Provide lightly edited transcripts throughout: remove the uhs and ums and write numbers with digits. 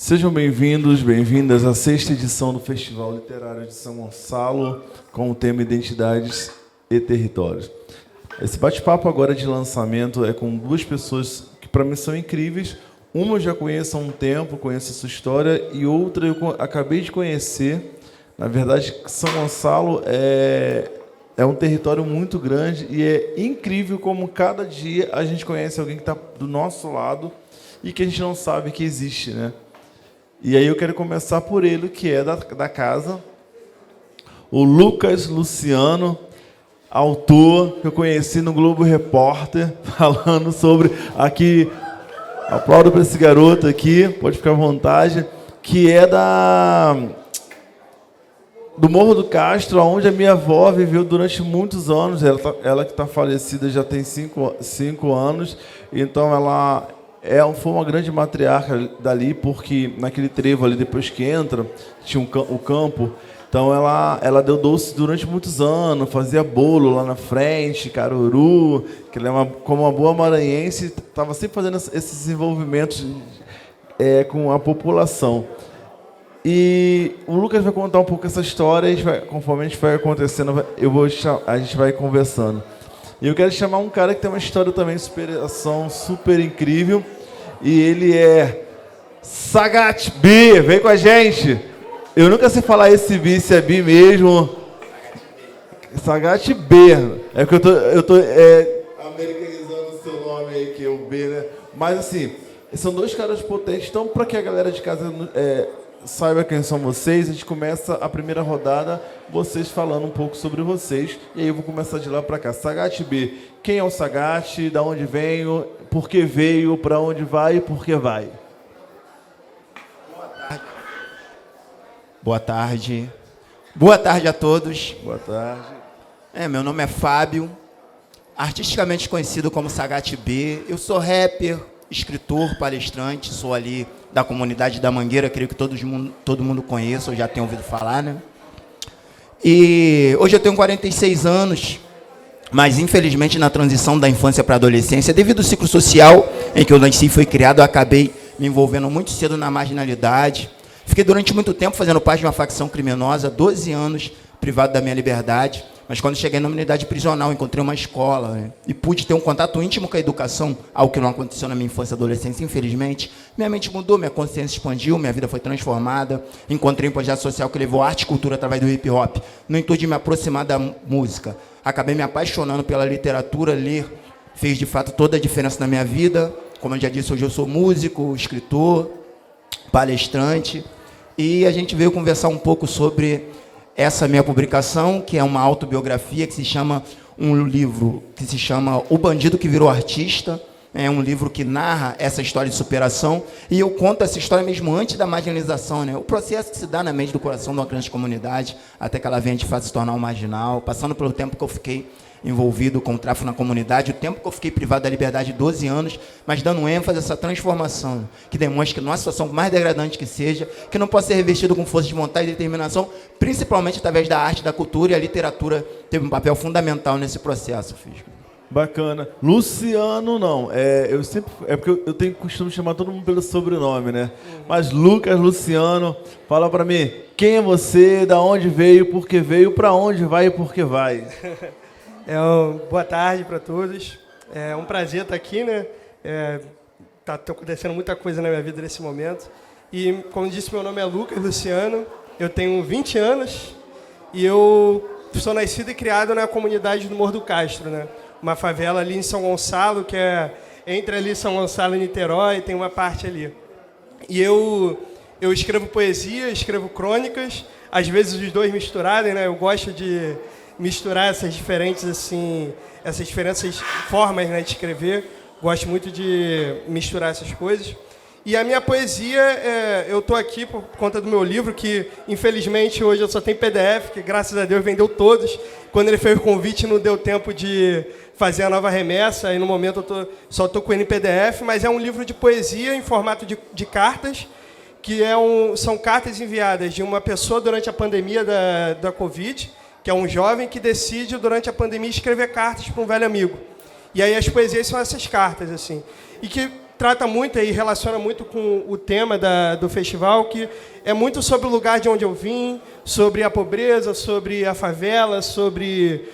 Sejam bem-vindos, bem-vindas à sexta edição do Festival Literário de São Gonçalo, com o tema Identidades e Territórios. Esse bate-papo agora de lançamento é com duas pessoas que, para mim, são incríveis. Uma eu já conheço há um tempo, conheço a sua história, e outra eu acabei de conhecer. Na verdade, São Gonçalo é um território muito grande e é incrível como cada dia a gente conhece alguém que está do nosso lado e que a gente não sabe que existe, né? E aí eu quero começar por ele, que é da casa, o Lucas Luciano, autor que eu conheci no Globo Repórter, falando sobre aqui, aplaudo para esse garoto aqui, pode ficar à vontade, que é do Morro do Castro, onde a minha avó viveu durante muitos anos. Ela que está falecida já tem cinco anos, então ela foi uma grande matriarca dali, porque naquele trevo ali, depois que entra, tinha o campo. Então ela deu doce durante muitos anos, fazia bolo lá na frente, caruru, que ela como uma boa maranhense, estava sempre fazendo esses desenvolvimentos com a população. E o Lucas vai contar um pouco essa história, conforme a gente vai acontecendo, a gente vai conversando. E eu quero chamar um cara que tem uma história também de superação super incrível. E ele é Sagat B. Vem com a gente. Eu nunca sei falar esse B, se é B mesmo. Sagat B. É porque eu tô americanizando o seu nome aí, que é o B, né? Mas assim, são dois caras potentes. Então, para que a galera de casa saiba quem são vocês, a gente começa a primeira rodada, vocês falando um pouco sobre vocês, e aí eu vou começar de lá para cá. Sagat B, quem é o Sagat, da onde veio, por que veio, para onde vai e por que vai? Boa tarde. Boa tarde a todos. Boa tarde. Meu nome é Fábio, artisticamente conhecido como Sagat B. Eu sou rapper, escritor, palestrante, sou ali da comunidade da Mangueira, creio que todo mundo conheça, ou já tenha ouvido falar, né? E hoje eu tenho 46 anos, mas infelizmente na transição da infância para a adolescência, devido ao ciclo social em que eu nasci e fui criado, eu acabei me envolvendo muito cedo na marginalidade. Fiquei durante muito tempo fazendo parte de uma facção criminosa, 12 anos privado da minha liberdade. Mas quando cheguei na unidade prisional, encontrei uma escola, né? E pude ter um contato íntimo com a educação, algo que não aconteceu na minha infância e adolescência, infelizmente. Minha mente mudou, minha consciência expandiu, minha vida foi transformada. Encontrei um projeto social que levou arte e cultura através do hip-hop, no intuito de me aproximar da música. Acabei me apaixonando pela literatura, ler fez de fato toda a diferença na minha vida. Como eu já disse, hoje eu sou músico, escritor, palestrante. E a gente veio conversar um pouco sobre essa minha publicação, que é uma autobiografia, que se chama um livro que se chama O Bandido que Virou Artista. É um livro que narra essa história de superação, e eu conto essa história mesmo antes da marginalização, né? O processo que se dá na mente do coração de uma grande comunidade, até que ela venha de fato se tornar um marginal, passando pelo tempo que eu fiquei envolvido com o tráfico na comunidade, o tempo que eu fiquei privado da liberdade de 12 anos, mas dando ênfase a essa transformação, que demonstra que numa situação mais degradante que seja, que não pode ser revestido com força de vontade e determinação, principalmente através da arte, da cultura, e a literatura teve um papel fundamental nesse processo, Fisco. Bacana. Luciano, não. Porque eu tenho costume de chamar todo mundo pelo sobrenome, né? Mas Lucas Luciano, fala pra mim, quem é você, da onde veio, por que veio, pra onde vai e por que vai? Boa tarde para todos. É um prazer estar aqui, né? Tá acontecendo muita coisa na minha vida nesse momento. E, como disse, meu nome é Lucas Luciano, eu tenho 20 anos e eu sou nascido e criado na comunidade do Morro do Castro, né? Uma favela ali em São Gonçalo, que é entre ali São Gonçalo e Niterói, tem uma parte ali. E eu escrevo poesia, escrevo crônicas, às vezes os dois misturados, né? Eu gosto de misturar essas diferentes formas, né, de escrever. Gosto muito de misturar essas coisas. E a minha poesia, eu estou aqui por conta do meu livro, que infelizmente hoje eu só tenho PDF, que graças a Deus vendeu todos. Quando ele fez o convite não deu tempo de fazer a nova remessa, aí no momento eu só estou com ele em PDF, mas é um livro de poesia em formato de cartas, que são cartas enviadas de uma pessoa durante a pandemia da Covid, que é um jovem que decide, durante a pandemia, escrever cartas para um velho amigo. E aí as poesias são essas cartas, assim. E que trata muito e relaciona muito com o tema do festival, que é muito sobre o lugar de onde eu vim, sobre a pobreza, sobre a favela, sobre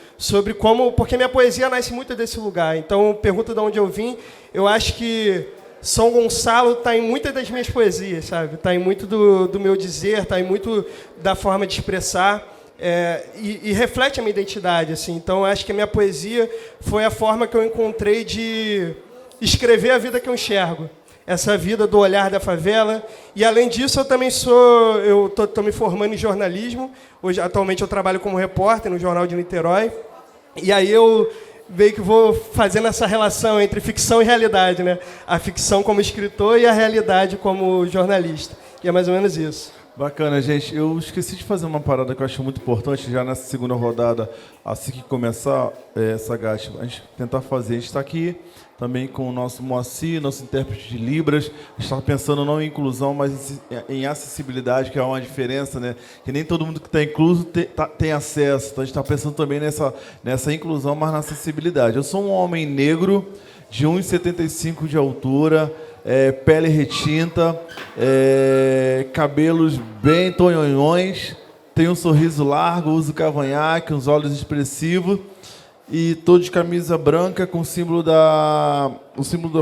como... Porque minha poesia nasce muito desse lugar. Então, pergunta de onde eu vim, eu acho que São Gonçalo está em muitas das minhas poesias, sabe? Está em muito do meu dizer, está em muito da forma de expressar. E reflete a minha identidade, assim. Então, eu acho que a minha poesia foi a forma que eu encontrei de escrever a vida que eu enxergo. Essa vida do olhar da favela. E, além disso, eu também estou me formando em jornalismo. Hoje, atualmente, eu trabalho como repórter no Jornal de Niterói. E aí eu meio que vou fazendo essa relação entre ficção e realidade, né? A ficção como escritor e a realidade como jornalista. E é mais ou menos isso. Bacana, gente. Eu esqueci de fazer uma parada que eu acho muito importante já nessa segunda rodada, assim que começar essa gacha. A gente tentar fazer. A gente está aqui também com o nosso Moacir, nosso intérprete de Libras. A gente está pensando não em inclusão, mas em acessibilidade, que é uma diferença, né? Que nem todo mundo que está incluso tem acesso. Então a gente está pensando também nessa inclusão, mas na acessibilidade. Eu sou um homem negro, de 1,75 de altura, pele retinta, cabelos bem tonhonhões, tenho um sorriso largo, uso cavanhaque, uns olhos expressivos. E estou de camisa branca com o símbolo da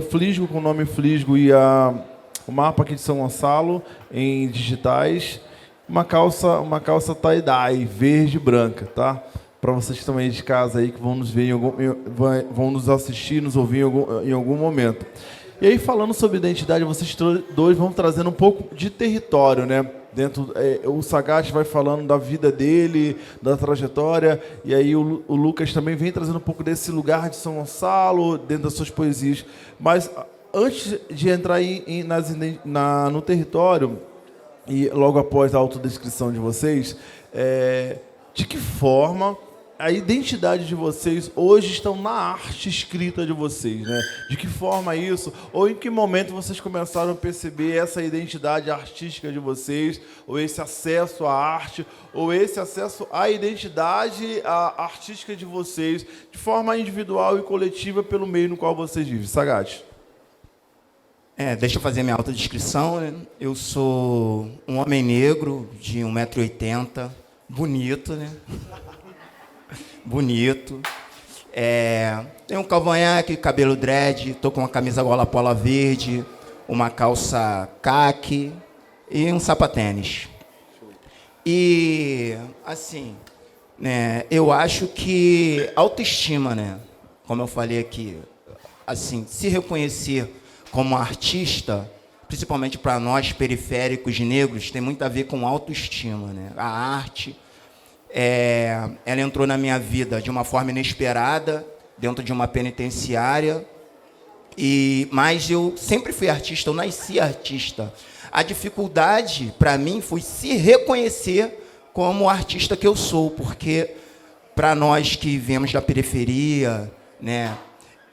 Flisgo, com o nome Flisgo e o mapa aqui de São Gonçalo em digitais. Uma calça tie-dye, verde e branca, tá? Para vocês que estão aí de casa aí, que vão nos ver vão nos assistir, nos ouvir em algum momento. E aí, falando sobre identidade, vocês dois vão trazendo um pouco de território, né? O Sagat vai falando da vida dele, da trajetória, e aí o Lucas também vem trazendo um pouco desse lugar de São Gonçalo, dentro das suas poesias. Mas antes de entrar no território, e logo após a autodescrição de vocês, de que forma a identidade de vocês hoje estão na arte escrita de vocês, né? De que forma isso? Ou em que momento vocês começaram a perceber essa identidade artística de vocês, ou esse acesso à arte, ou esse acesso à identidade artística de vocês, de forma individual e coletiva pelo meio no qual vocês vivem? Sagat. Deixa eu fazer minha autodescrição, né? Eu sou um homem negro de 1,80 m, bonito, né? Bonito. Tenho um cavanhaque, cabelo dread, estou com uma camisa gola pola verde, uma calça caque e um sapatênis. E, assim, né, eu acho que autoestima, né? Como eu falei aqui, assim, se reconhecer como artista, principalmente para nós periféricos negros, tem muito a ver com autoestima, né? A arte... ela entrou na minha vida de uma forma inesperada, dentro de uma penitenciária, mas eu sempre fui artista, eu nasci artista. A dificuldade, para mim, foi se reconhecer como artista que eu sou, porque, para nós que viemos da periferia, né,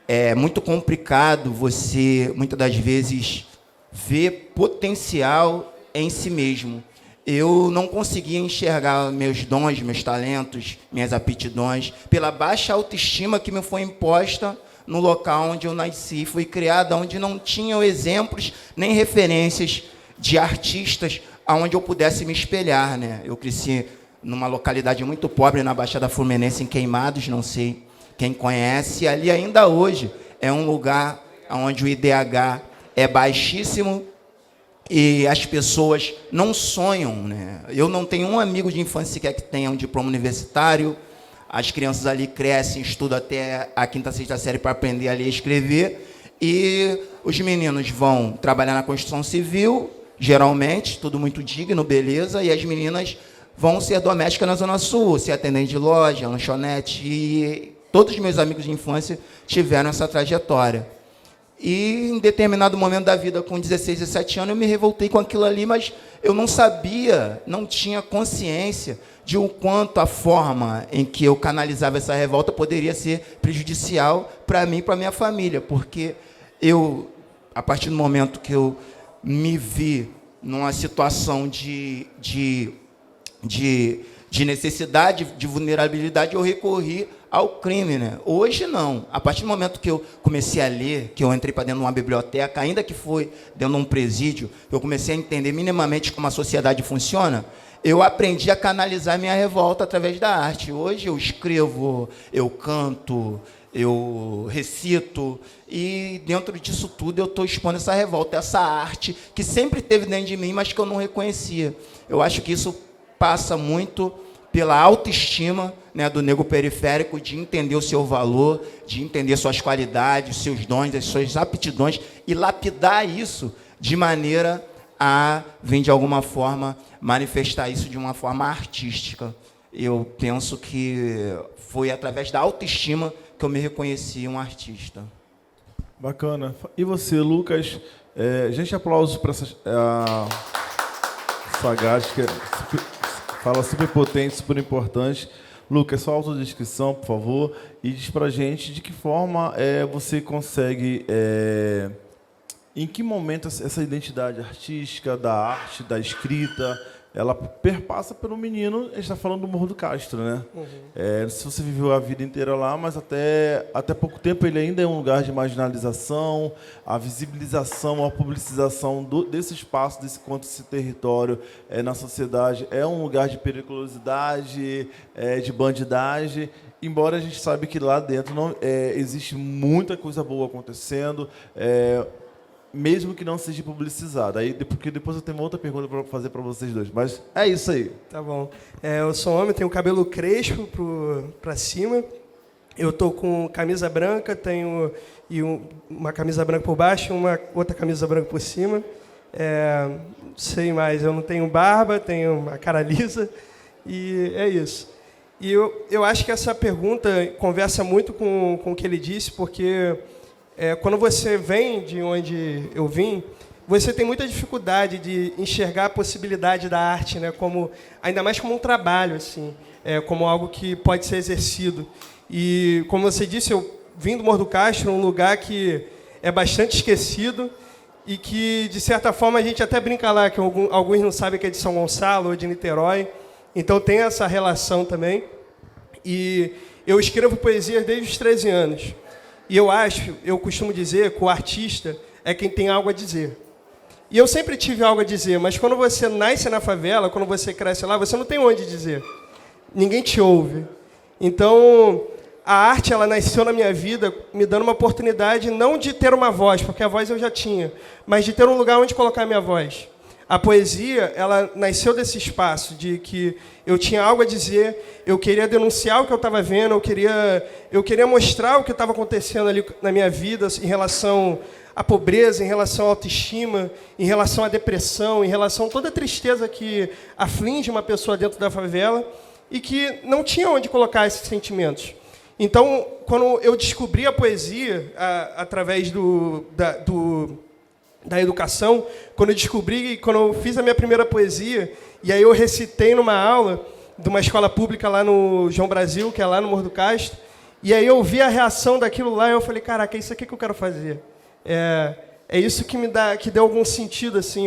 é muito complicado você, muitas das vezes, ver potencial em si mesmo. Eu não conseguia enxergar meus dons, meus talentos, minhas aptidões, pela baixa autoestima que me foi imposta no local onde eu nasci. Fui criada onde não tinham exemplos nem referências de artistas aonde eu pudesse me espelhar, né? Eu cresci numa localidade muito pobre, na Baixada Fluminense, em Queimados, não sei quem conhece. Ali, ainda hoje, é um lugar onde o IDH é baixíssimo, e as pessoas não sonham, né? Eu não tenho um amigo de infância sequer que tenha um diploma universitário. As crianças ali crescem, estudam até a 5ª, 6ª série para aprender a ler e escrever. E os meninos vão trabalhar na construção civil, geralmente, tudo muito digno, beleza. E as meninas vão ser domésticas na Zona Sul, ser atendente de loja, lanchonete. E todos os meus amigos de infância tiveram essa trajetória. E, em determinado momento da vida, com 16, 17 anos, eu me revoltei com aquilo ali, mas eu não sabia, não tinha consciência de o quanto a forma em que eu canalizava essa revolta poderia ser prejudicial para mim e para minha família, porque eu, a partir do momento que eu me vi numa situação de de necessidade, de vulnerabilidade, eu recorri ao crime, né? Hoje, não. A partir do momento que eu comecei a ler, que eu entrei para dentro de uma biblioteca, ainda que foi dentro de um presídio, eu comecei a entender minimamente como a sociedade funciona, eu aprendi a canalizar minha revolta através da arte. Hoje eu escrevo, eu canto, eu recito, e dentro disso tudo eu estou expondo essa revolta, essa arte que sempre teve dentro de mim, mas que eu não reconhecia. Eu acho que isso passa muito pela autoestima, né, do negro periférico, de entender o seu valor, de entender suas qualidades, seus dons, as suas aptidões, e lapidar isso de maneira a vir, de alguma forma, manifestar isso de uma forma artística. Eu penso que foi através da autoestima que eu me reconheci um artista. Bacana. E você, Lucas? Gente, aplausos para essa sagaz, que fala super potente, super importante. Lucas, sua autodescrição, por favor, e diz pra gente de que forma você consegue, em que momento essa identidade artística, da arte, da escrita, ela perpassa pelo menino. A gente está falando do Morro do Castro, né? Não sei se você viveu a vida inteira lá, mas até pouco tempo ele ainda é um lugar de marginalização, a visibilização, a publicização desse espaço, desse território na sociedade é um lugar de periculosidade, de bandidagem, embora a gente saiba que lá dentro não existe muita coisa boa acontecendo, mesmo que não seja publicizado. Porque depois eu tenho uma outra pergunta para fazer para vocês dois. Mas é isso aí. Tá bom. Eu sou homem, tenho cabelo crespo para cima. Eu estou com camisa branca, tenho uma camisa branca por baixo e uma outra camisa branca por cima. Sei mais, eu não tenho barba, tenho uma cara lisa. E é isso. E eu acho que essa pergunta conversa muito com o que ele disse, porque quando você vem de onde eu vim, você tem muita dificuldade de enxergar a possibilidade da arte, né, ainda mais como um trabalho, assim, como algo que pode ser exercido. E, como você disse, eu vim do Morro do Castro, um lugar que é bastante esquecido e que, de certa forma, a gente até brinca lá, que alguns não sabem que é de São Gonçalo ou de Niterói. Então, tem essa relação também. E eu escrevo poesias desde os 13 anos. E eu costumo dizer que o artista é quem tem algo a dizer. E eu sempre tive algo a dizer, mas quando você nasce na favela, quando você cresce lá, você não tem onde dizer. Ninguém te ouve. Então, a arte, ela nasceu na minha vida me dando uma oportunidade não de ter uma voz, porque a voz eu já tinha, mas de ter um lugar onde colocar a minha voz. A poesia, ela nasceu desse espaço de que eu tinha algo a dizer, eu queria denunciar o que eu estava vendo, eu queria mostrar o que estava acontecendo ali na minha vida em relação à pobreza, em relação à autoestima, em relação à depressão, em relação a toda a tristeza que aflige uma pessoa dentro da favela e que não tinha onde colocar esses sentimentos. Então, quando eu descobri a poesia através da educação, quando eu fiz a minha primeira poesia, e aí eu recitei numa aula de uma escola pública lá no João Brasil, que é lá no Morro do Castro, e aí eu vi a reação daquilo lá, e eu falei, caraca, é isso aqui que eu quero fazer. É isso que deu algum sentido, assim,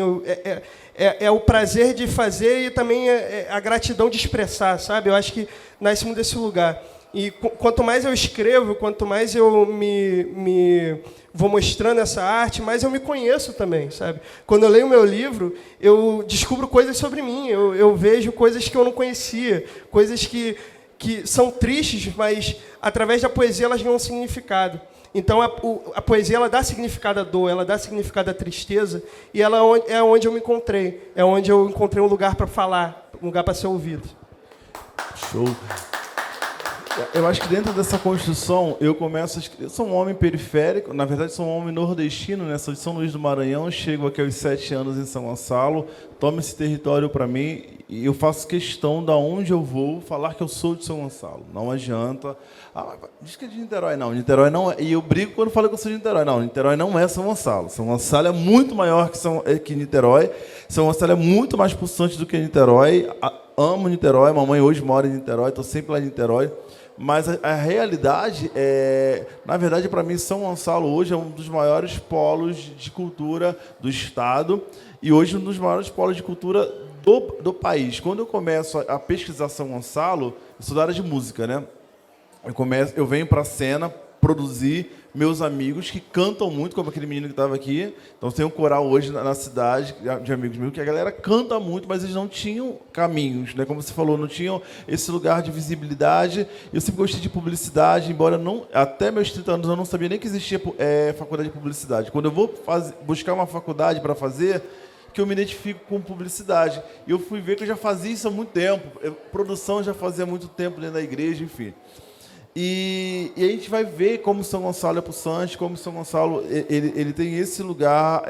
é o prazer de fazer e também a gratidão de expressar, sabe? Eu acho que nasce muito desse lugar. E quanto mais eu escrevo, quanto mais eu me vou mostrando essa arte, mais eu me conheço também, sabe? Quando eu leio o meu livro, eu descubro coisas sobre mim, eu vejo coisas que eu não conhecia, coisas que são tristes, mas através da poesia elas ganham um significado. Então a poesia, ela dá significado à dor, ela dá significado à tristeza, e ela é onde eu me encontrei, é onde eu encontrei um lugar para falar, um lugar para ser ouvido. Show. Eu acho que dentro dessa construção, eu sou um homem periférico, na verdade sou um homem nordestino, né? Sou de São Luís do Maranhão, chego aqui aos 7 anos em São Gonçalo, tomo esse território para mim e eu faço questão, da onde eu vou, falar que eu sou de São Gonçalo. Não adianta. Diz que é de Niterói. Não, Niterói não é. E eu brigo quando falo que eu sou de Niterói. Não, Niterói não é São Gonçalo. São Gonçalo é muito maior que Niterói. São Gonçalo é muito mais pulsante do que Niterói. Amo Niterói, mamãe hoje mora em Niterói, estou sempre lá em Niterói. Mas a realidade na verdade, para mim, São Gonçalo hoje é um dos maiores polos de cultura do Estado e hoje um dos maiores polos de cultura do país. Quando eu começo a pesquisar São Gonçalo, eu sou da área de música, né? Eu venho para a cena produzir meus amigos que cantam muito, como aquele menino que estava aqui. Então, tem um coral hoje na cidade de amigos meus, que a galera canta muito, mas eles não tinham caminhos, né? Como você falou, não tinham esse lugar de visibilidade. Eu sempre gostei de publicidade, embora não, até meus 30 anos eu não sabia nem que existia faculdade de publicidade. Quando eu vou buscar uma faculdade para fazer, que eu me identifico com publicidade. E eu fui ver que eu já fazia isso há muito tempo. Produção eu já fazia há muito tempo dentro da igreja, enfim. E a gente vai ver como São Gonçalo é pulsante, como São Gonçalo ele tem esse lugar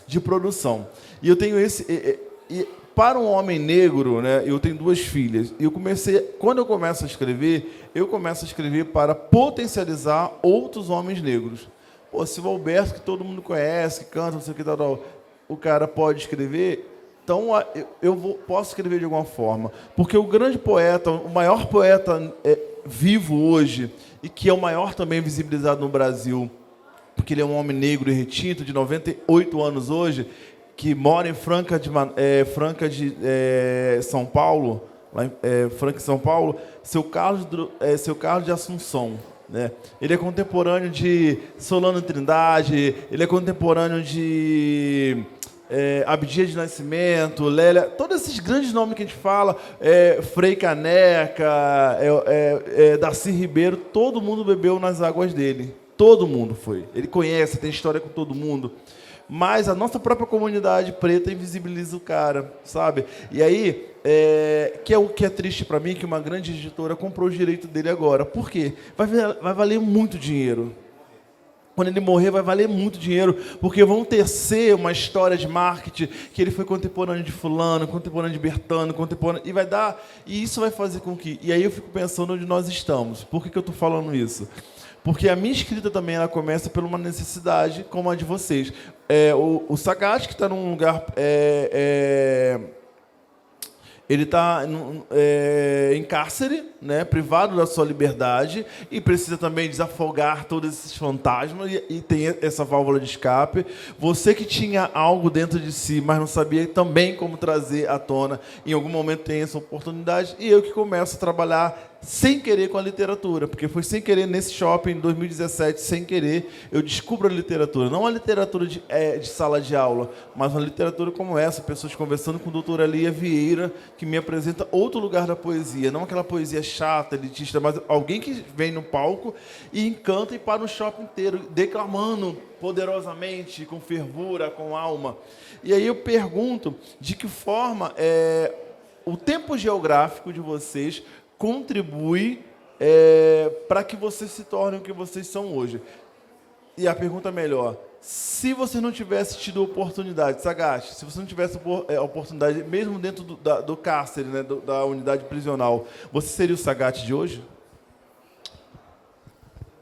de produção. E eu tenho para um homem negro, né, eu tenho 2 filhas. E quando eu começo a escrever para potencializar outros homens negros. Pô, se o Alberto, que todo mundo conhece, que canta, não sei o que tal, o cara pode escrever. Então, posso escrever de alguma forma. Porque o grande poeta, o maior poeta vivo hoje, e que é o maior também visibilizado no Brasil, porque ele é um homem negro e retinto, de 98 anos hoje, que mora em Franca de São Paulo, Franca, São Paulo, seu Carlos de Assunção. Né? Ele é contemporâneo de Solano Trindade, ele é contemporâneo de... Abdias de Nascimento, Lélia, todos esses grandes nomes que a gente fala, Frei Caneca, Darcy Ribeiro, todo mundo bebeu nas águas dele. Todo mundo foi. Ele conhece, tem história com todo mundo. Mas a nossa própria comunidade preta invisibiliza o cara, sabe? E aí, que é o que é triste para mim, que uma grande editora comprou o direito dele agora. Por quê? Vai valer muito dinheiro. Quando ele morrer, vai valer muito dinheiro, porque vão tecer uma história de marketing que ele foi contemporâneo de fulano, contemporâneo de Bertano, contemporâneo... E isso vai fazer com que... E aí eu fico pensando onde nós estamos. Por que eu estou falando isso? Porque a minha escrita também ela começa por uma necessidade como a de vocês. O Sagat, que está num lugar... Ele está em cárcere, né, privado da sua liberdade, e precisa também desafogar todos esses fantasmas, e tem essa válvula de escape. Você que tinha algo dentro de si, mas não sabia também como trazer à tona, em algum momento tem essa oportunidade, e eu que começo a trabalhar sem querer com a literatura, porque foi sem querer nesse shopping, em 2017, sem querer, eu descubro a literatura. Não a literatura de sala de aula, mas uma literatura como essa, pessoas conversando com a doutora Lia Vieira, que me apresenta outro lugar da poesia, não aquela poesia chata, elitista, mas alguém que vem no palco e encanta e para o shopping inteiro, declamando poderosamente, com fervura, com alma. E aí eu pergunto de que forma o tempo geográfico de vocês contribui para que vocês se tornem o que vocês são hoje. E a pergunta melhor, se você não tivesse tido oportunidade, Sagat, se você não tivesse oportunidade, mesmo dentro do cárcere, né, da unidade prisional, você seria o Sagat de hoje?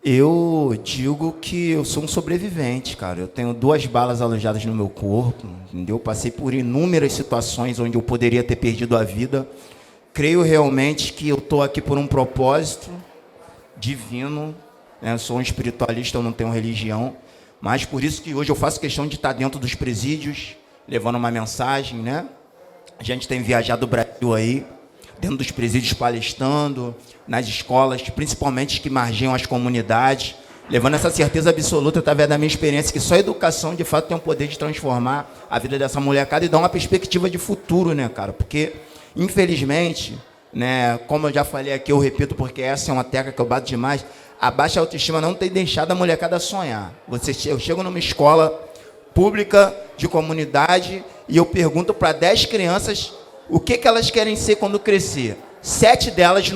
Eu digo que eu sou um sobrevivente, cara. Eu tenho 2 balas alojadas no meu corpo, entendeu? Eu passei por inúmeras situações onde eu poderia ter perdido a vida. Creio realmente que eu estou aqui por um propósito divino, né? Eu sou um espiritualista, eu não tenho religião, mas por isso que hoje eu faço questão de estar dentro dos presídios, levando uma mensagem, né? A gente tem viajado o Brasil aí, dentro dos presídios palestrando, nas escolas, principalmente que margeiam as comunidades, levando essa certeza absoluta, através da minha experiência, que só a educação, de fato, tem o poder de transformar a vida dessa molecada e dar uma perspectiva de futuro, né, cara? Porque, infelizmente, né, como eu já falei aqui, eu repito, porque essa é uma tecla que eu bato demais, a baixa autoestima não tem deixado a molecada sonhar. Eu chego numa escola pública, de comunidade, e eu pergunto para 10 crianças o que elas querem ser quando crescer. 7 delas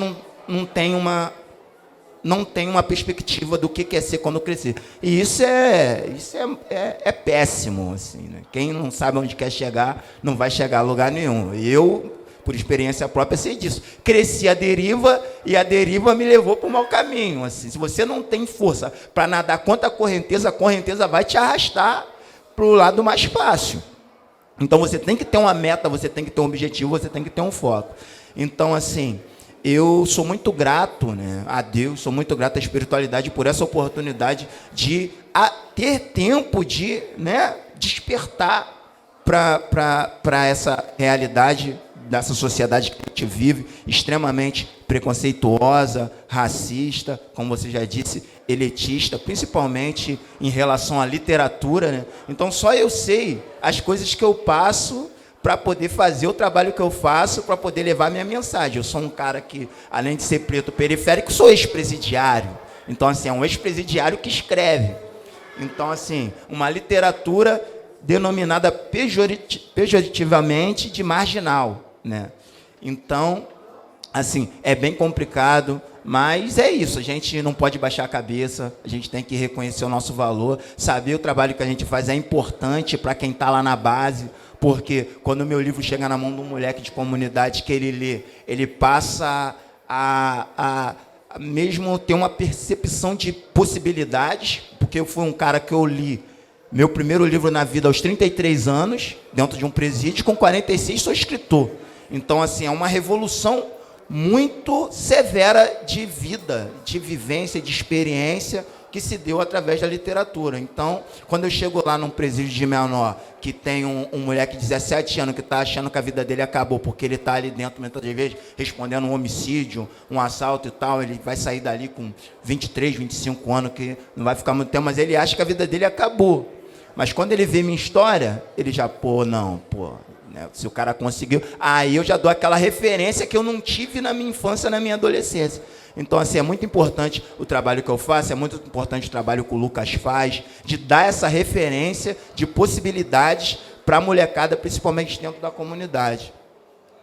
não têm uma perspectiva do que quer ser quando crescer. E isso é péssimo, assim, né? Quem não sabe onde quer chegar, não vai chegar a lugar nenhum. E eu, por experiência própria, sei disso. Cresci à deriva e a deriva me levou para o mau caminho. Assim. Se você não tem força para nadar contra a correnteza vai te arrastar para o lado mais fácil. Então, você tem que ter uma meta, você tem que ter um objetivo, você tem que ter um foco. Então, assim, eu sou muito grato, né, a Deus, sou muito grato à espiritualidade por essa oportunidade de ter tempo de, né, despertar para essa realidade dessa sociedade que a gente vive, extremamente preconceituosa, racista, como você já disse, elitista, principalmente em relação à literatura, né? Então, só eu sei as coisas que eu passo para poder fazer o trabalho que eu faço, para poder levar minha mensagem. Eu sou um cara que, além de ser preto periférico, sou ex-presidiário. Então, assim, é um ex-presidiário que escreve. Então, assim, uma literatura denominada pejorativamente de marginal, né? Então, assim, é bem complicado, mas é isso, a gente não pode baixar a cabeça, a gente tem que reconhecer o nosso valor, saber o trabalho que a gente faz é importante para quem está lá na base, porque quando o meu livro chega na mão de um moleque de comunidade que ele lê, ele passa a mesmo ter uma percepção de possibilidades, porque eu fui um cara que eu li meu primeiro livro na vida aos 33 anos, dentro de um presídio, com 46 sou escritor. Então, assim, é uma revolução muito severa de vida, de vivência, de experiência, que se deu através da literatura. Então, quando eu chego lá num presídio de menor, que tem um moleque de 17 anos que está achando que a vida dele acabou, porque ele está ali dentro, muitas vezes, respondendo um homicídio, um assalto e tal, ele vai sair dali com 23, 25 anos, que não vai ficar muito tempo, mas ele acha que a vida dele acabou. Mas quando ele vê minha história, ele já, né, se o cara conseguiu, aí eu já dou aquela referência que eu não tive na minha infância, na minha adolescência. Então, assim, é muito importante o trabalho que eu faço, é muito importante o trabalho que o Lucas faz, de dar essa referência de possibilidades para a molecada, principalmente dentro da comunidade.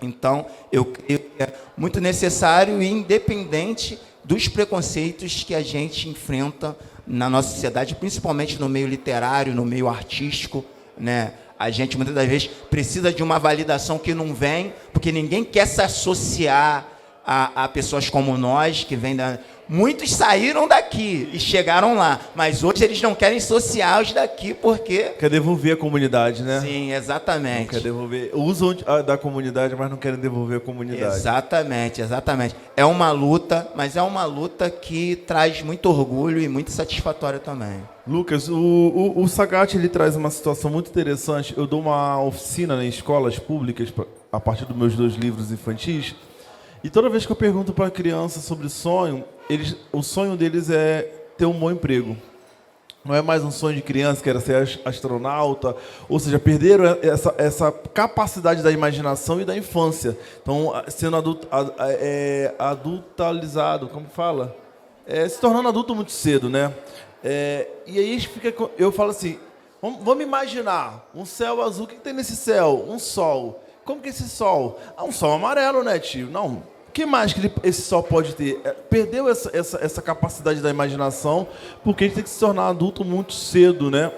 Então, eu creio que é muito necessário e independente dos preconceitos que a gente enfrenta na nossa sociedade, principalmente no meio literário, no meio artístico, né? A gente, muitas das vezes, precisa de uma validação que não vem, porque ninguém quer se associar a pessoas como nós, que vêm da... Muitos saíram daqui e chegaram lá, mas hoje eles não querem associar os daqui, porque... Quer devolver a comunidade, né? Sim, exatamente. Não quer devolver... Usam da comunidade, mas não querem devolver a comunidade. Exatamente, exatamente. É uma luta, mas é uma luta que traz muito orgulho e muito satisfatório também. Lucas, o Sagat, ele traz uma situação muito interessante. Eu dou uma oficina em escolas públicas, a partir dos meus 2 livros infantis, e toda vez que eu pergunto para a criança sobre sonho, o sonho deles é ter um bom emprego. Não é mais um sonho de criança que era ser astronauta, ou seja, perderam essa capacidade da imaginação e da infância. Então, sendo adultalizado, como fala? Se tornando adulto muito cedo, né? E aí eu falo assim, vamos imaginar um céu azul, o que tem nesse céu? Um sol. Como que é esse sol? Um sol amarelo, né, tio? Não. O que mais que esse sol pode ter? Perdeu essa capacidade da imaginação, porque a gente tem que se tornar adulto muito cedo, né?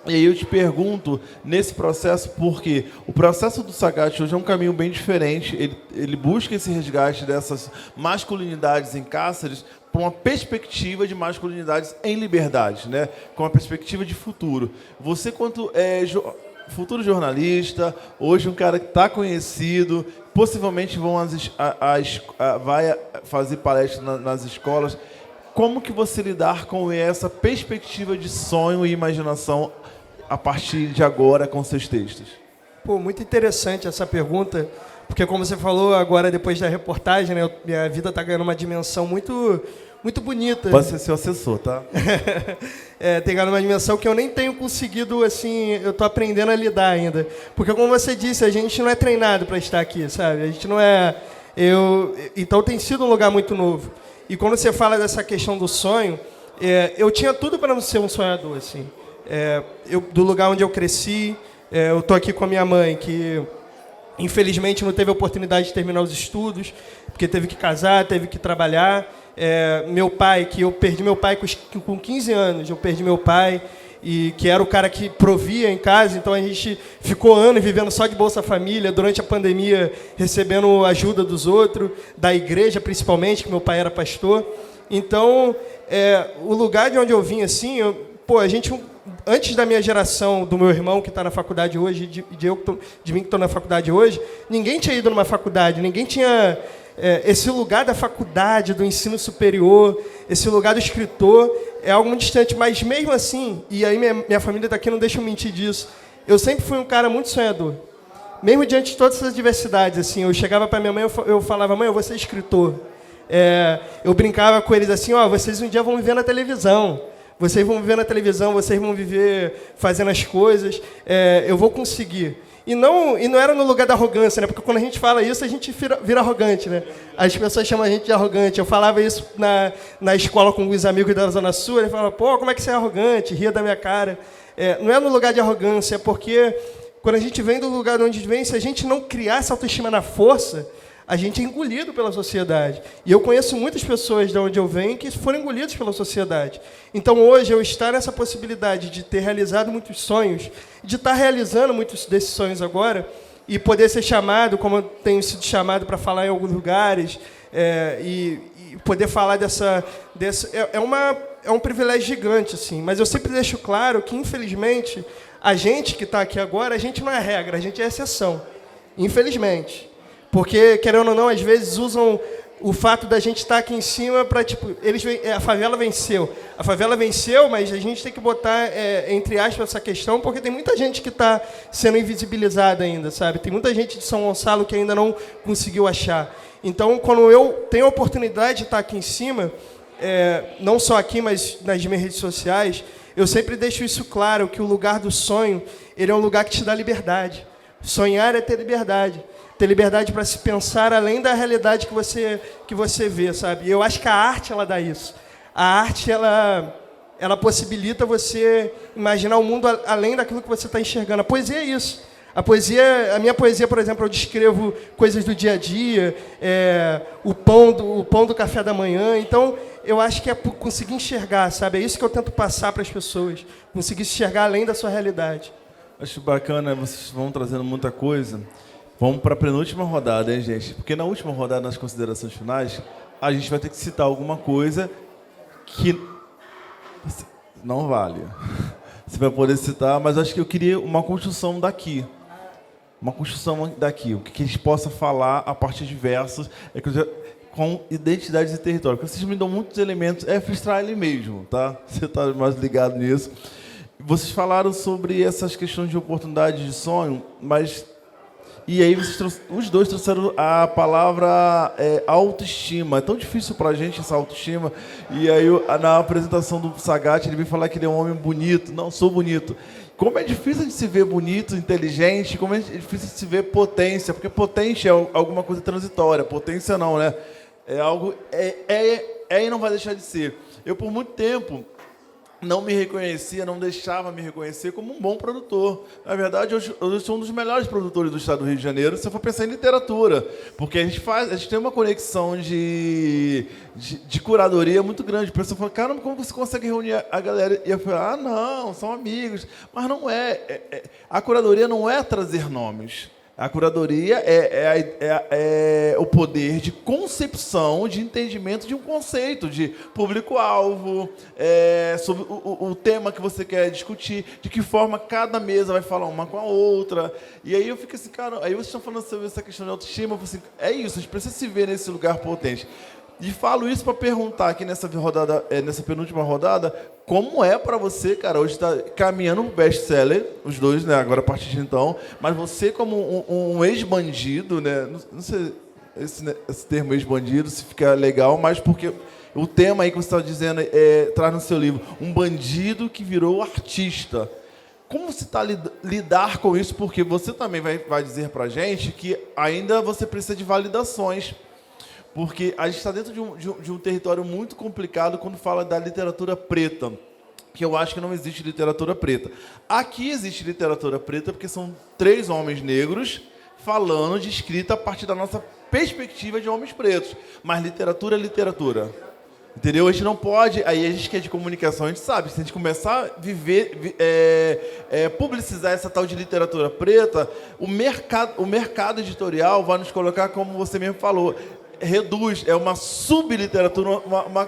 E aí eu te pergunto, nesse processo, porque o processo do Sagat hoje é um caminho bem diferente, ele busca esse resgate dessas masculinidades em cárceres para uma perspectiva de masculinidades em liberdade, né? Com uma perspectiva de futuro. Você, quanto futuro jornalista, hoje um cara que está conhecido, possivelmente vai fazer palestra nas escolas. Como que você lidar com essa perspectiva de sonho e imaginação a partir de agora com seus textos? Muito interessante essa pergunta, porque como você falou agora, depois da reportagem, né, minha vida está ganhando uma dimensão muito bonita. Pode ser seu assessor, tá? Tem ganhado uma dimensão que eu nem tenho conseguido, assim, eu estou aprendendo a lidar ainda. Porque, como você disse, a gente não é treinado para estar aqui, sabe? A gente não é... Então, tem sido um lugar muito novo. E quando você fala dessa questão do sonho, eu tinha tudo para não ser um sonhador, assim. Do lugar onde eu cresci, eu estou aqui com a minha mãe, que infelizmente não teve a oportunidade de terminar os estudos, porque teve que casar, teve que trabalhar. Meu pai, que eu perdi meu pai com 15 anos, eu perdi meu pai, e que era o cara que provia em casa, então a gente ficou anos vivendo só de Bolsa Família, durante a pandemia recebendo ajuda dos outros, da igreja principalmente, que meu pai era pastor. Então, o lugar de onde eu vim, assim, a gente, antes da minha geração, do meu irmão que está na faculdade hoje, de mim que estou na faculdade hoje, ninguém tinha ido numa faculdade, ninguém tinha... esse lugar da faculdade, do ensino superior, esse lugar do escritor, é algo muito distante, mas mesmo assim, e aí minha família está aqui, não deixa eu mentir disso, eu sempre fui um cara muito sonhador. Mesmo diante de todas essas adversidades, assim, eu chegava para minha mãe, eu falava, mãe, eu vou ser escritor. Eu brincava com eles assim, vocês um dia vão me ver na televisão. Vocês vão me ver na televisão, vocês vão viver fazendo as coisas. Eu vou conseguir. E não era no lugar da arrogância, né? Porque quando a gente fala isso, a gente vira arrogante, né? As pessoas chamam a gente de arrogante. Eu falava isso na escola com alguns amigos da Zona Sul, eles falavam, pô, como é que você é arrogante? Ria da minha cara. Não é no lugar de arrogância, é porque quando a gente vem do lugar de onde vem, se a gente não criar essa autoestima na força, a gente é engolido pela sociedade. E eu conheço muitas pessoas de onde eu venho que foram engolidas pela sociedade. Então, hoje, eu estar nessa possibilidade de ter realizado muitos sonhos, de estar realizando muitos desses sonhos agora, e poder ser chamado, como eu tenho sido chamado para falar em alguns lugares, e poder falar é um privilégio gigante, assim. Mas eu sempre deixo claro que, infelizmente, a gente que está aqui agora, a gente não é regra, a gente é exceção. Infelizmente. Porque, querendo ou não, às vezes usam o fato da gente estar aqui em cima para, a favela venceu. A favela venceu, mas a gente tem que botar, entre aspas, essa questão, porque tem muita gente que está sendo invisibilizada ainda, sabe? Tem muita gente de São Gonçalo que ainda não conseguiu achar. Então, quando eu tenho a oportunidade de estar aqui em cima, não só aqui, mas nas minhas redes sociais, eu sempre deixo isso claro, que o lugar do sonho, ele é um lugar que te dá liberdade. Sonhar é ter liberdade. Ter liberdade para se pensar além da realidade que você vê, sabe? E eu acho que a arte, ela dá isso. A arte, ela possibilita você imaginar o mundo além daquilo que você está enxergando. A poesia é isso. A minha poesia, por exemplo, eu descrevo coisas do dia a dia, o pão do café da manhã. Então, eu acho que é conseguir enxergar, sabe? É isso que eu tento passar para as pessoas. Conseguir enxergar além da sua realidade. Acho bacana, vocês vão trazendo muita coisa. Vamos para a penúltima rodada, hein, gente? Porque na última rodada, nas considerações finais, a gente vai ter que citar alguma coisa que não vale. Você vai poder citar, mas acho que eu queria uma construção daqui. Uma construção daqui. O que a gente possa falar a partir de versos com identidades e território. Porque vocês me dão muitos elementos. É freestyle mesmo, tá? Você está mais ligado nisso. Vocês falaram sobre essas questões de oportunidade de sonho, mas... E aí os dois trouxeram a palavra autoestima. É tão difícil pra gente essa autoestima. E aí na apresentação do Sagat, ele veio falar que ele é um homem bonito. Não, sou bonito. Como é difícil de se ver bonito, inteligente, como é difícil de se ver potência. Porque potência é alguma coisa transitória. Potência não, né? É algo... e não vai deixar de ser. Eu, por muito tempo... não me reconhecia, não deixava me reconhecer como um bom produtor. Na verdade, eu sou um dos melhores produtores do estado do Rio de Janeiro, se eu for pensar em literatura. Porque a gente tem uma conexão de curadoria muito grande. A pessoa fala, caramba, como você consegue reunir a galera? E eu falo, não, são amigos. Mas não é. A curadoria não é trazer nomes. A curadoria é o poder de concepção, de entendimento de um conceito, de público-alvo, sobre o tema que você quer discutir, de que forma cada mesa vai falar uma com a outra. E aí eu fico assim, cara, aí vocês estão falando sobre essa questão de autoestima, eu falo assim, é isso, a gente precisa se ver nesse lugar potente. E falo isso para perguntar aqui nessa rodada, nessa penúltima rodada, como é para você, cara, hoje está caminhando um best-seller, os dois, né, agora a partir de então, mas você como um ex-bandido, né, não sei esse termo ex-bandido, se fica legal, mas porque o tema aí que você está dizendo traz no seu livro, um bandido que virou artista. Como você está lidar com isso? Porque você também vai dizer para a gente que ainda você precisa de validações. Porque a gente está dentro de um território muito complicado quando fala da literatura preta, que eu acho que não existe literatura preta. Aqui existe literatura preta porque são 3 homens negros falando de escrita a partir da nossa perspectiva de homens pretos. Mas literatura é literatura. Entendeu? A gente não pode... Aí a gente que é de comunicação, a gente sabe. Se a gente começar a publicizar essa tal de literatura preta, o mercado editorial vai nos colocar, como você mesmo falou... reduz, é uma subliteratura,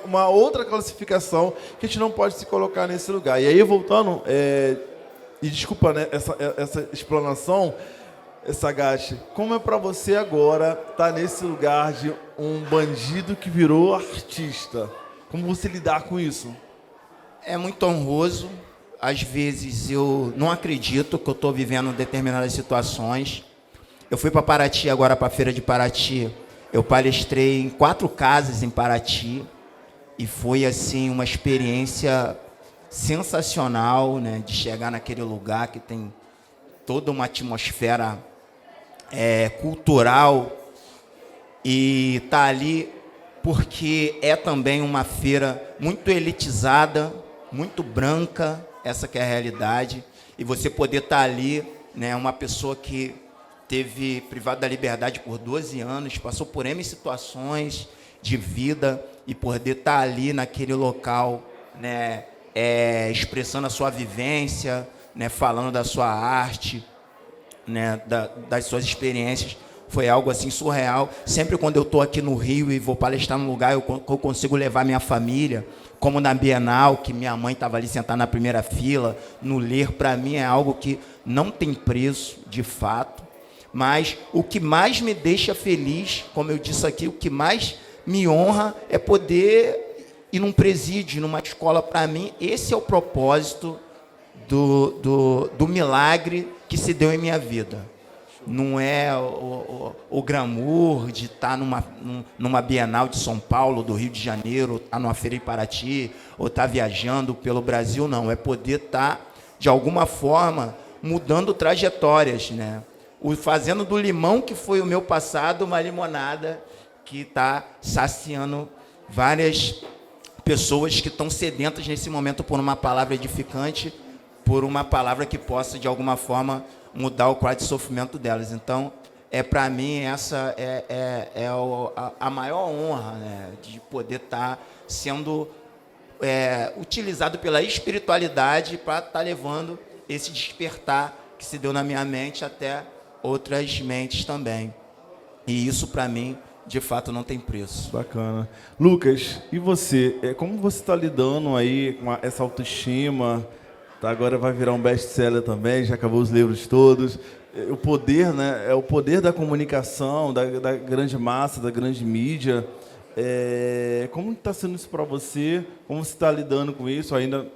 uma outra classificação que a gente não pode se colocar nesse lugar. E aí, voltando, e desculpa, né, essa explanação, Sagat, como é para você agora estar nesse lugar de um bandido que virou artista? Como você lidar com isso? É muito honroso. às vezes, eu não acredito que eu estou vivendo determinadas situações. Eu fui para Paraty, agora para a Feira de Paraty. Eu palestrei em 4 casas em Paraty. E foi, assim, uma experiência sensacional, né, de chegar naquele lugar que tem toda uma atmosfera cultural e tá ali porque é também uma feira muito elitizada, muito branca, essa que é a realidade, e você poder estar ali, né, uma pessoa que teve privado da liberdade por 12 anos, passou por N situações de vida, e poder estar ali naquele local, né, expressando a sua vivência, né, falando da sua arte, né, das suas experiências, foi algo assim surreal. Sempre quando eu estou aqui no Rio e vou palestrar num lugar, eu consigo levar minha família, como na Bienal, que minha mãe estava ali sentada na primeira fila, no ler, para mim é algo que não tem preço, de fato, mas o que mais me deixa feliz, como eu disse aqui, o que mais me honra é poder ir num presídio, numa escola. Para mim, esse é o propósito do milagre que se deu em minha vida. Não é o glamour de estar numa Bienal de São Paulo, do Rio de Janeiro, estar numa feira em Paraty, ou estar viajando pelo Brasil, não. É poder estar, de alguma forma, mudando trajetórias, né? Fazendo do limão, que foi o meu passado, uma limonada que está saciando várias pessoas que estão sedentas nesse momento por uma palavra edificante, por uma palavra que possa, de alguma forma, mudar o quadro de sofrimento delas. Então, para mim, essa a maior honra, né, de poder estar sendo utilizado pela espiritualidade para estar levando esse despertar que se deu na minha mente até outras mentes também. E isso, para mim, de fato, não tem preço. Bacana. Lucas, e você? Como você está lidando aí com essa autoestima? Tá, agora vai virar um best-seller também, já acabou os livros todos. O poder, né? É o poder da comunicação, da grande massa, da grande mídia. Como está sendo isso para você? Como você está lidando com isso? Ainda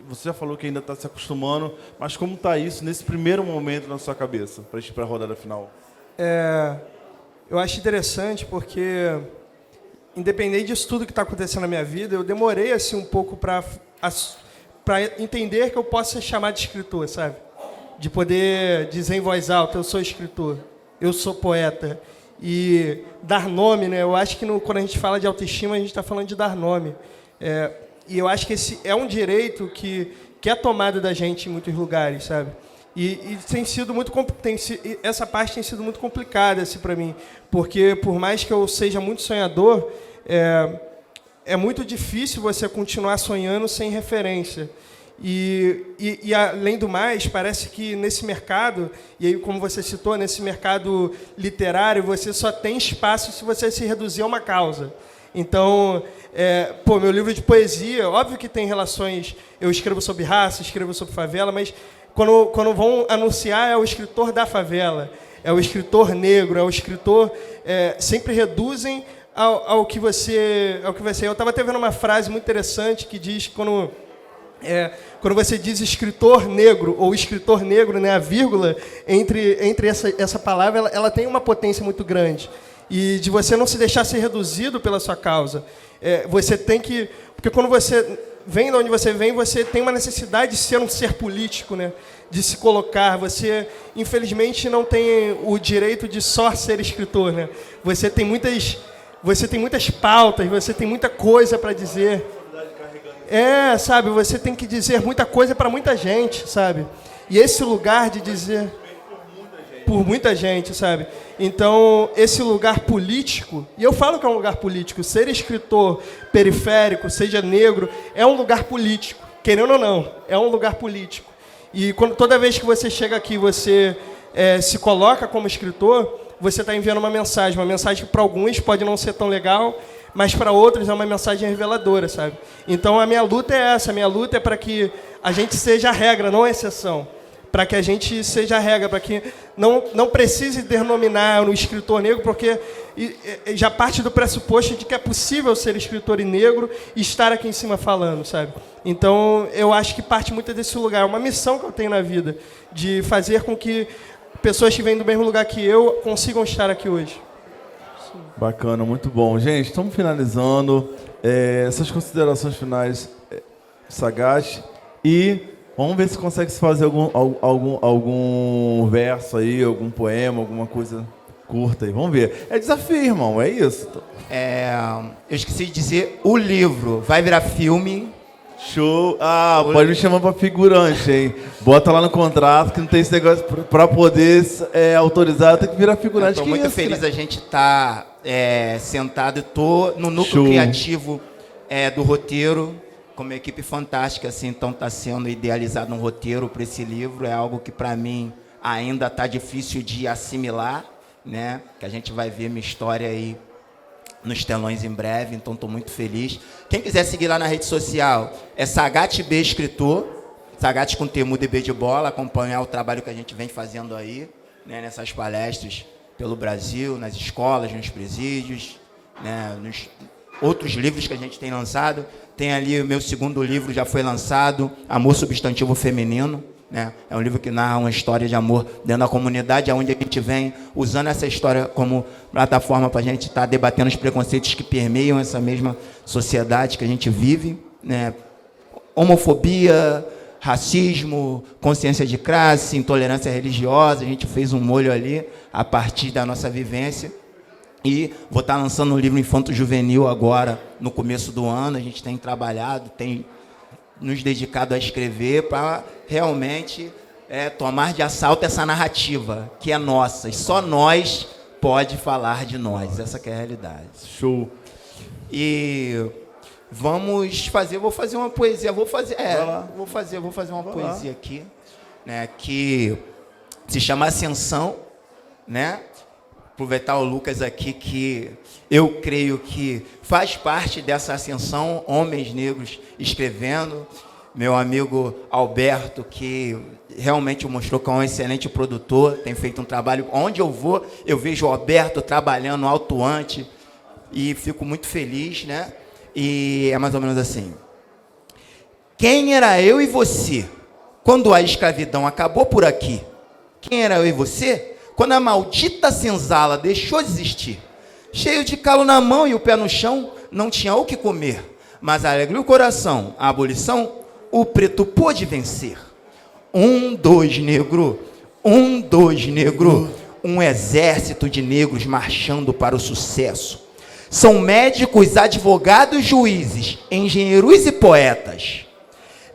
você já falou que ainda está se acostumando, mas como está isso nesse primeiro momento na sua cabeça, para a gente ir para a rodada final? Eu acho interessante porque, independente disso tudo que está acontecendo na minha vida, eu demorei assim um pouco para entender que eu posso ser chamado de escritor, sabe? De poder dizer em voz alta, eu sou escritor, eu sou poeta. E dar nome, né? Eu acho que quando a gente fala de autoestima, a gente está falando de dar nome. E eu acho que esse é um direito que é tomado da gente em muitos lugares, sabe? E tem sido muito essa parte tem sido muito complicada assim, para mim, porque por mais que eu seja muito sonhador, é muito difícil você continuar sonhando sem referência. E além do mais, parece que nesse mercado, e aí como você citou, nesse mercado literário, você só tem espaço se você se reduzir a uma causa. Então, meu livro de poesia, óbvio que tem relações, eu escrevo sobre raça, escrevo sobre favela, mas quando vão anunciar, é o escritor da favela, é o escritor negro, é o escritor... sempre reduzem ao que você... Eu estava até vendo uma frase muito interessante que diz que quando você diz escritor negro, ou escritor negro, né, a vírgula entre essa palavra, ela tem uma potência muito grande. E de você não se deixar ser reduzido pela sua causa. Você tem que... Porque quando você vem de onde você vem, você tem uma necessidade de ser um ser político, né? De se colocar. Você, infelizmente, não tem o direito de só ser escritor, né? Você tem muitas pautas, você tem muita coisa para dizer. Sabe? Você tem que dizer muita coisa para muita gente, sabe? E esse lugar de dizer... Por muita gente, sabe? Então, esse lugar político, e eu falo que é um lugar político, ser escritor periférico, seja negro, é um lugar político, querendo ou não, é um lugar político. E toda vez que você chega aqui, você se coloca como escritor, você está enviando uma mensagem que para alguns pode não ser tão legal, mas para outros é uma mensagem reveladora, sabe? Então, a minha luta é essa, a minha luta é para que a gente seja a regra, não a exceção. para que a gente seja a regra, para que não precise denominar um escritor negro, porque já parte do pressuposto de que é possível ser escritor negro e estar aqui em cima falando, sabe? Então, eu acho que parte muito desse lugar. É uma missão que eu tenho na vida, de fazer com que pessoas que vêm do mesmo lugar que eu consigam estar aqui hoje. Bacana, muito bom. Gente, estamos finalizando. Essas considerações finais, Sagate, e vamos ver se consegue fazer algum verso aí, algum poema, alguma coisa curta aí. Vamos ver. É desafio, irmão, é isso. Eu esqueci de dizer, o livro vai virar filme. Show. Pode me chamar para figurante, hein? Bota lá no contrato que não tem esse negócio para poder autorizar, tem que virar figurante. Estou muito feliz a gente estar sentado. Estou no núcleo criativo do roteiro, com uma equipe fantástica, assim, então está sendo idealizado um roteiro para esse livro. É algo que para mim ainda está difícil de assimilar, né? Que a gente vai ver minha história aí nos telões em breve, então estou muito feliz. Quem quiser seguir lá na rede social, é Sagate B Escritor, Sagate com T mudo e B de bola, acompanhar o trabalho que a gente vem fazendo aí, né, nessas palestras pelo Brasil, nas escolas, nos presídios, né, nos outros livros que a gente tem lançado. Tem ali o meu segundo livro, já foi lançado, Amor Substantivo Feminino, né? É um livro que narra uma história de amor dentro da comunidade, onde a gente vem usando essa história como plataforma para a gente estar debatendo os preconceitos que permeiam essa mesma sociedade que a gente vive, né? Homofobia, racismo, consciência de classe, intolerância religiosa. A gente fez um molho ali a partir da nossa vivência. E vou estar lançando um livro infanto-juvenil agora, no começo do ano. A gente tem trabalhado, tem nos dedicado a escrever para realmente tomar de assalto essa narrativa que é nossa. E só nós pode falar de nós. Essa que é a realidade. Show. E vamos fazer, vou fazer uma poesia. Vou fazer uma poesia aqui, né, que se chama Ascensão, né? Aproveitar o Lucas aqui, que eu creio que faz parte dessa ascensão, homens negros escrevendo. Meu amigo Alberto, que realmente mostrou que é um excelente produtor, tem feito um trabalho. Onde eu vou, eu vejo o Alberto trabalhando atuante e fico muito feliz, né? E é mais ou menos assim. Quem era eu e você quando a escravidão acabou por aqui? Quem era eu e você quando a maldita senzala deixou de existir? Cheio de calo na mão e o pé no chão, não tinha o que comer. Mas alegre o coração, a abolição, o preto pôde vencer. 1, 2, negro. 1, 2, negro. Um exército de negros marchando para o sucesso. São médicos, advogados, juízes, engenheiros e poetas.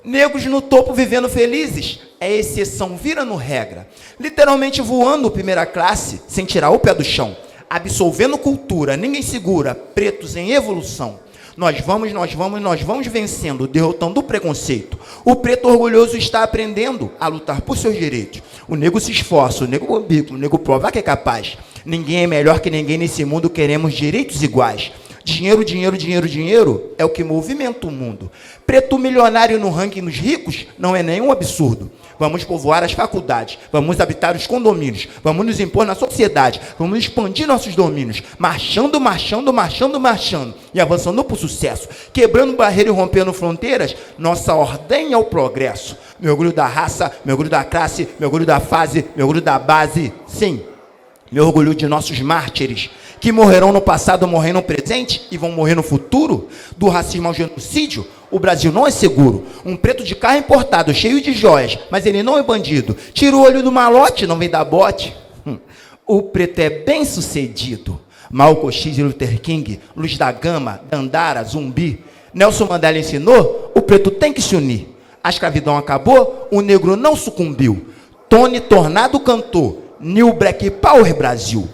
Negros no topo vivendo felizes, é exceção virando regra. Literalmente voando primeira classe, sem tirar o pé do chão. Absolvendo cultura, ninguém segura, pretos em evolução. Nós vamos vencendo, derrotando o preconceito. O preto orgulhoso está aprendendo a lutar por seus direitos. O negro se esforça, o negro bobica, o negro prova que é capaz. Ninguém é melhor que ninguém nesse mundo, queremos direitos iguais. Dinheiro, dinheiro, dinheiro, dinheiro é o que movimenta o mundo. Preto milionário no ranking dos ricos não é nenhum absurdo. Vamos povoar as faculdades, vamos habitar os condomínios, vamos nos impor na sociedade, vamos expandir nossos domínios, marchando, marchando, marchando, marchando e avançando para o sucesso, quebrando barreiras e rompendo fronteiras. Nossa ordem é o progresso. Meu orgulho da raça, meu orgulho da classe, meu orgulho da fase, meu orgulho da base. Sim, meu orgulho de nossos mártires, que morrerão no passado, morrem no presente e vão morrer no futuro. Do racismo ao genocídio, o Brasil não é seguro. Um preto de carro importado, cheio de joias, mas ele não é bandido. Tira o olho do malote, não vem dar bote. O preto é bem sucedido. Malcolm X e Luther King, Luz da Gama, Dandara, Zumbi. Nelson Mandela ensinou, o preto tem que se unir. A escravidão acabou, o negro não sucumbiu. Tony Tornado cantou, New Black Power Brasil.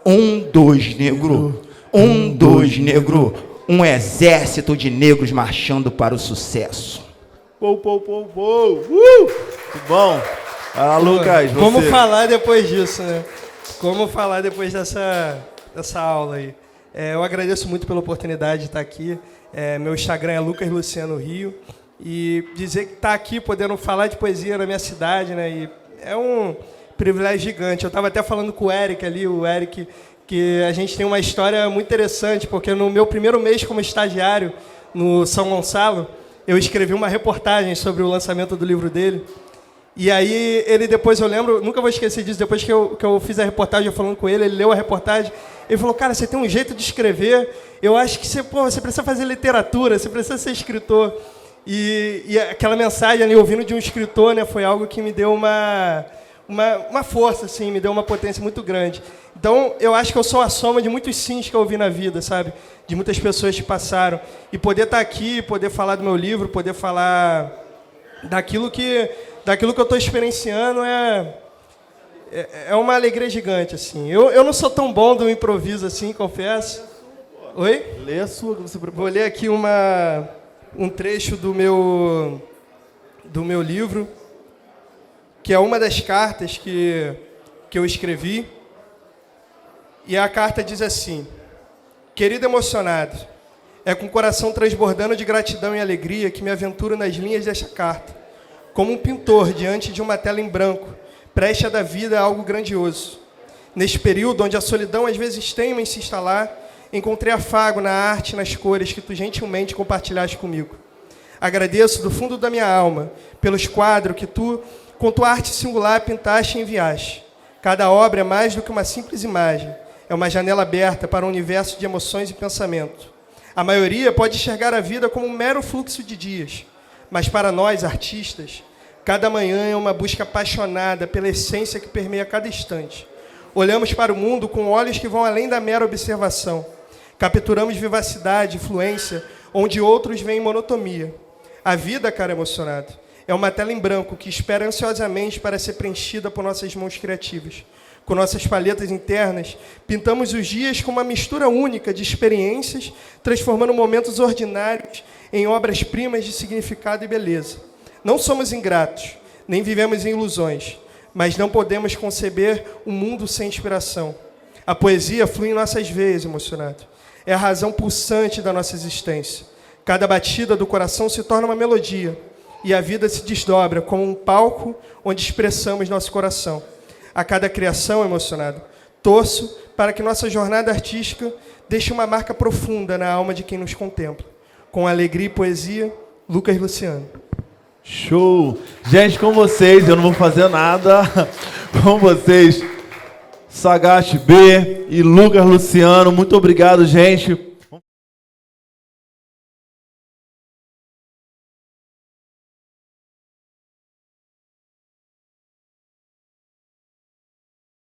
1, 2, negro. 1, 2, negro. Um exército de negros marchando para o sucesso. Pou, pou, pou, pou. Muito bom. Lucas, você. Como falar depois disso, né? Como falar depois dessa aula aí? Eu agradeço muito pela oportunidade de estar aqui. Meu Instagram é Lucas Luciano Rio. E dizer que estar aqui podendo falar de poesia na minha cidade, né? E é um privilégio gigante. Eu estava até falando com o Eric ali, que a gente tem uma história muito interessante, porque no meu primeiro mês como estagiário no São Gonçalo, eu escrevi uma reportagem sobre o lançamento do livro dele. E aí, ele depois, eu lembro, nunca vou esquecer disso, depois que eu fiz a reportagem, eu falando com ele leu a reportagem, ele falou, cara, você tem um jeito de escrever, eu acho que você precisa fazer literatura, você precisa ser escritor. E aquela mensagem ali, ouvindo de um escritor, né, foi algo que me deu uma força, assim, me deu uma potência muito grande. Então, eu acho que eu sou a soma de muitos sims que eu ouvi na vida, sabe? De muitas pessoas que passaram. E poder estar aqui, poder falar do meu livro, poder falar daquilo que eu estou experienciando é uma alegria gigante, assim. Eu não sou tão bom do improviso, assim, confesso. Oi? Lê a sua que você preparou. Vou ler aqui um trecho do meu livro, que é uma das cartas que eu escrevi. E a carta diz assim: querido emocionado, é com o coração transbordando de gratidão e alegria que me aventuro nas linhas desta carta, como um pintor diante de uma tela em branco, preste a dar vida a algo grandioso. Neste período, onde a solidão às vezes teima em se instalar, encontrei afago na arte e nas cores que tu gentilmente compartilhaste comigo. Agradeço do fundo da minha alma pelos quadros que tu, com tua arte singular, pintaste e enviaste. Cada obra é mais do que uma simples imagem, é uma janela aberta para um universo de emoções e pensamento. A maioria pode enxergar a vida como um mero fluxo de dias, mas para nós, artistas, cada manhã é uma busca apaixonada pela essência que permeia cada instante. Olhamos para o mundo com olhos que vão além da mera observação. Capturamos vivacidade, fluência, onde outros veem monotonia. A vida, cara emocionado, é uma tela em branco que espera ansiosamente para ser preenchida por nossas mãos criativas. Com nossas palhetas internas, pintamos os dias com uma mistura única de experiências, transformando momentos ordinários em obras-primas de significado e beleza. Não somos ingratos, nem vivemos em ilusões, mas não podemos conceber um mundo sem inspiração. A poesia flui em nossas veias, emocionado. É a razão pulsante da nossa existência. Cada batida do coração se torna uma melodia, e a vida se desdobra como um palco onde expressamos nosso coração. A cada criação, emocionado, torço para que nossa jornada artística deixe uma marca profunda na alma de quem nos contempla. Com alegria e poesia, Lucas Luciano. Show! Gente, com vocês, eu não vou fazer nada. Com vocês, Sagate B e Lucas Luciano. Muito obrigado, gente.